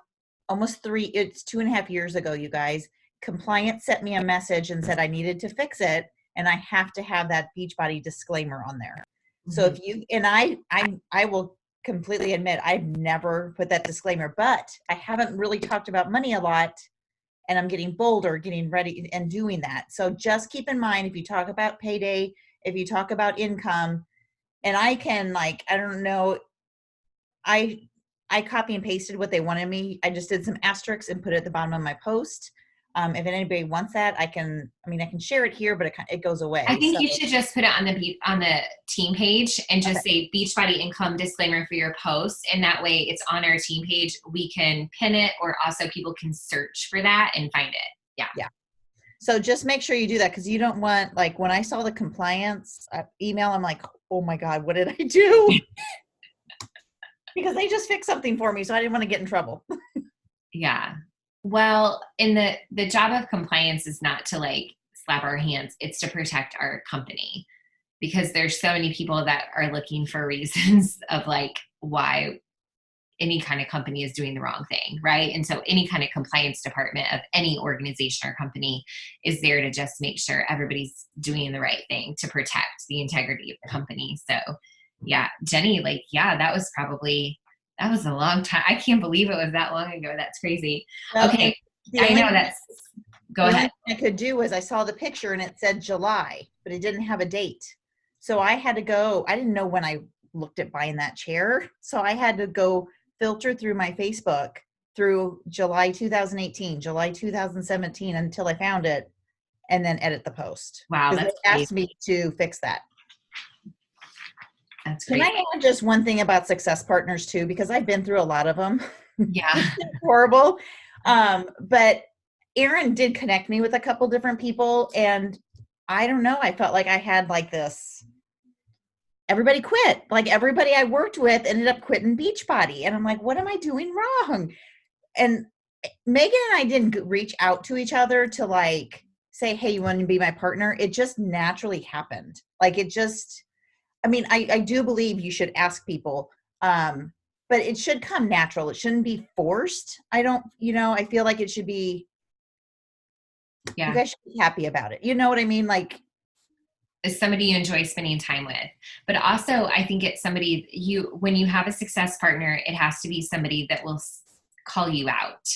almost 2.5 years ago, you guys. Compliance sent me a message and said I needed to fix it, and I have to have that Beachbody disclaimer on there. Mm-hmm. So if you, and I will completely admit I've never put that disclaimer, but I haven't really talked about money a lot, and I'm getting bolder, getting ready and doing that. So just keep in mind, if you talk about payday, if you talk about income, and I can, like, I don't know, I copy and pasted what they wanted me. I just did some asterisks and put it at the bottom of my post. If anybody wants that, I can share it here, but it goes away. I think you should just put it on the team page and just say Beachbody income disclaimer for your post. And that way it's on our team page. We can pin it, or also people can search for that and find it. Yeah. Yeah. So just make sure you do that, because you don't want, like, when I saw the compliance email, I'm like, oh my God, what did I do? Because they just fixed something for me, so I didn't want to get in trouble. Yeah. Well, and the job of compliance is not to, like, slap our hands. It's to protect our company, because there's so many people that are looking for reasons of, like, why any kind of company is doing the wrong thing, right? And so any kind of compliance department of any organization or company is there to just make sure everybody's doing the right thing to protect the integrity of the company. So yeah, Jenny, like, yeah, that was a long time. I can't believe it was that long ago. That's crazy. Well, okay. I know go ahead. What I could do was, I saw the picture and it said July, but it didn't have a date. So I had to go, I didn't know when I looked at buying that chair. So I had to go filter through my Facebook through July 2018, July 2017, until I found it, and then edit the post. Wow. They asked me to fix that. That's great. Can I add just one thing about Success Partners too? Because I've been through a lot of them. Yeah. Horrible. But Aaron did connect me with a couple different people, and I don't know, I felt like I had like this, everybody quit. Like everybody I worked with ended up quitting Beachbody. And I'm like, what am I doing wrong? And Megan and I didn't reach out to each other to like say, hey, you want to be my partner? It just naturally happened. Like it just, I mean, I do believe you should ask people, but it should come natural. It shouldn't be forced. I don't, I feel like it should be, you guys should be happy about it. You know what I mean? Like, is somebody you enjoy spending time with. But also, I think it's somebody when you have a success partner, it has to be somebody that will call you out.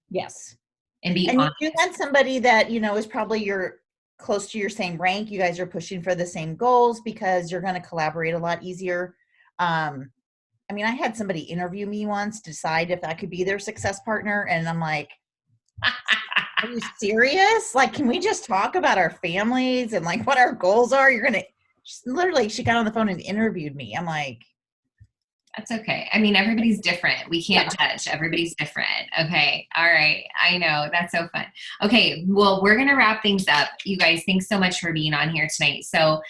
Yes. And be honest. And you want somebody that, is probably close to your same rank. You guys are pushing for the same goals because you're going to collaborate a lot easier. I mean, I had somebody interview me once, decide if I could be their success partner. And I'm like, are you serious? Like, can we just talk about our families and like what our goals are? Literally, she got on the phone and interviewed me. I'm like, that's okay. I mean, everybody's different. We can't judge. Everybody's different. Okay. All right. I know. That's so fun. Okay. Well, we're going to wrap things up. You guys, thanks so much for being on here tonight. So,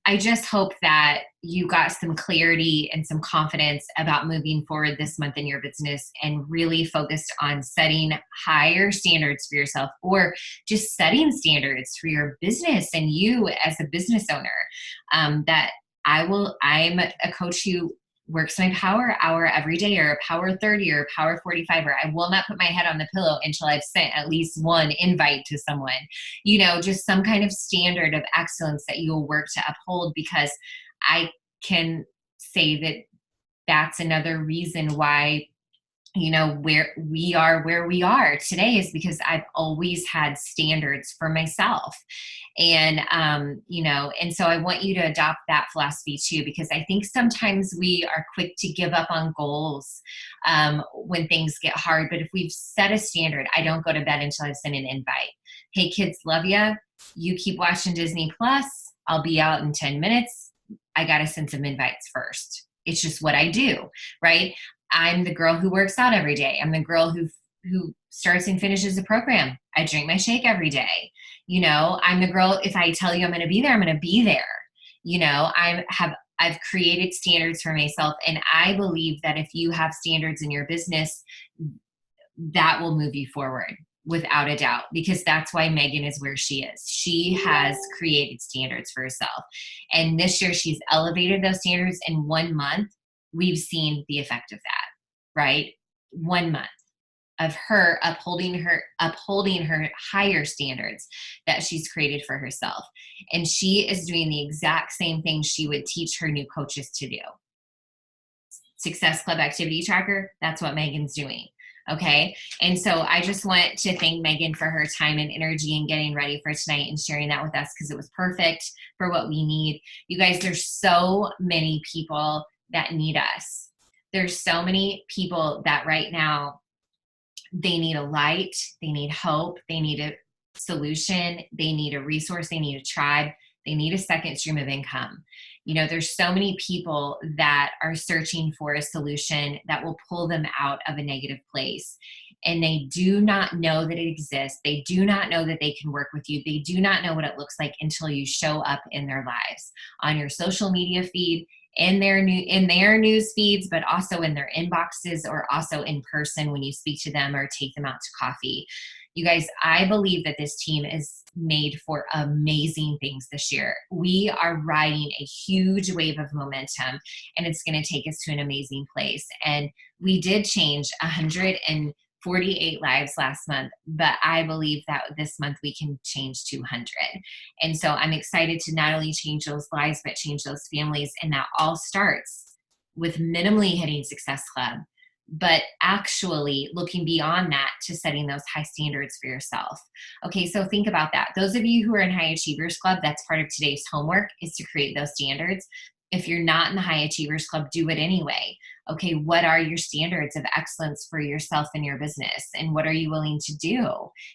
I just hope that you got some clarity and some confidence about moving forward this month in your business and really focused on setting higher standards for yourself, or just setting standards for your business and you as a business owner. I'm a coach who works my power hour every day, or a power 30 or a power 45, or I will not put my head on the pillow until I've sent at least one invite to someone, just some kind of standard of excellence that you'll work to uphold, because I can say that that's another reason why where we are today is because I've always had standards for myself. And, and so I want you to adopt that philosophy too, because I think sometimes we are quick to give up on goals when things get hard. But if we've set a standard, I don't go to bed until I've sent an invite. Hey kids, love ya. You keep watching Disney Plus. I'll be out in 10 minutes. I got to send some invites first. It's just what I do, right? I'm the girl who works out every day. I'm the girl who starts and finishes a program. I drink my shake every day. I'm the girl, if I tell you I'm going to be there, I'm going to be there. I've created standards for myself. And I believe that if you have standards in your business, that will move you forward without a doubt, because that's why Megan is where she is. She has created standards for herself. And this year she's elevated those standards. In 1 month, we've seen the effect of that, right? 1 month of her upholding her higher standards that she's created for herself. And she is doing the exact same thing she would teach her new coaches to do. Success Club activity tracker, that's what Megan's doing. Okay. And so I just want to thank Megan for her time and energy and getting ready for tonight and sharing that with us, because it was perfect for what we need. You guys, there's so many people that need us. There's so many people that right now, they need a light, they need hope, they need a solution, they need a resource, they need a tribe, they need a second stream of income. There's so many people that are searching for a solution that will pull them out of a negative place. And they do not know that it exists. They do not know that they can work with you. They do not know what it looks like until you show up in their lives, on your social media feed, in their news feeds, but also in their inboxes, or also in person when you speak to them or take them out to coffee. You guys, I believe that this team is made for amazing things this year. We are riding a huge wave of momentum, and it's going to take us to an amazing place. And we did change 148 lives last month, but I believe that this month we can change 200. And so I'm excited to not only change those lives, but change those families. And that all starts with minimally hitting Success Club, but actually looking beyond that to setting those high standards for yourself. Okay, so think about that. Those of you who are in High Achievers Club, that's part of today's homework, is to create those standards. If you're not in the High Achievers Club, do it anyway. Okay, what are your standards of excellence for yourself and your business? And what are you willing to do,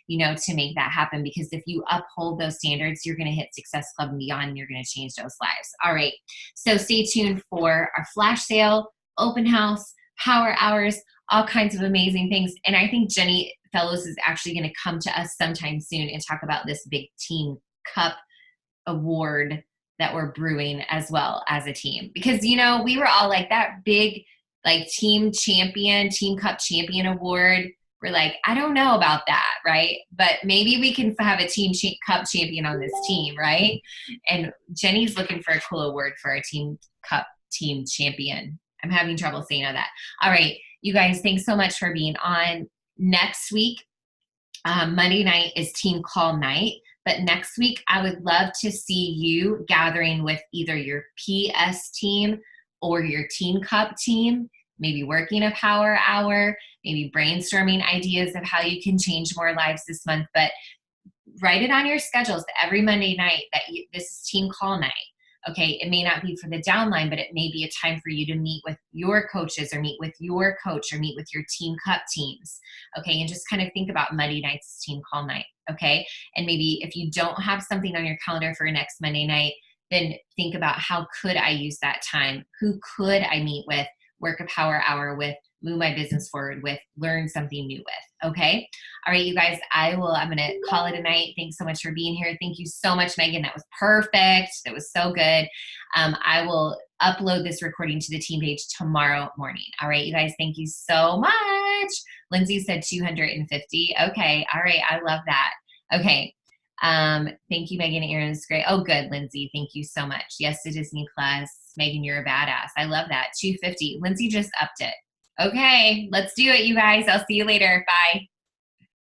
to make that happen? Because if you uphold those standards, you're going to hit Success Club and beyond, and you're going to change those lives. All right, so stay tuned for our flash sale, open house, power hours, all kinds of amazing things. And I think Jenny Fellows is actually going to come to us sometime soon and talk about this big team cup award that we're brewing as well as a team. Because, you know, we were all like that big, like team cup champion award. We're like, I don't know about that, right? But maybe we can have a cup champion on this team, right? And Jenny's looking for a cool award for our team cup team champion. I'm having trouble saying all that. All right, you guys, thanks so much for being on. Next week, Monday night is team call night. But next week, I would love to see you gathering with either your PS team or your Teen Cup team, maybe working a power hour, maybe brainstorming ideas of how you can change more lives this month. But write it on your schedules that every Monday night that this is team call night. Okay, it may not be for the downline, but it may be a time for you to meet with your coaches or meet with your coach or meet with your Team Cup teams. Okay, and just kind of think about Monday nights as team call night. Okay, and maybe if you don't have something on your calendar for next Monday night, then think about how could I use that time? Who could I meet with, work a power hour with, move my business forward with, learn something new with. Okay. All right, you guys, I'm going to call it a night. Thanks so much for being here. Thank you so much, Megan. That was perfect. That was so good. I will upload this recording to the team page tomorrow morning. All right, you guys, thank you so much. Lindsay said 250. Okay. All right. I love that. Okay. Thank you, Megan. Aaron is great. Oh, good, Lindsay. Thank you so much. Yes, to Disney Plus. Megan, you're a badass. I love that. 250. Lindsay just upped it. Okay, let's do it, you guys. I'll see you later. Bye.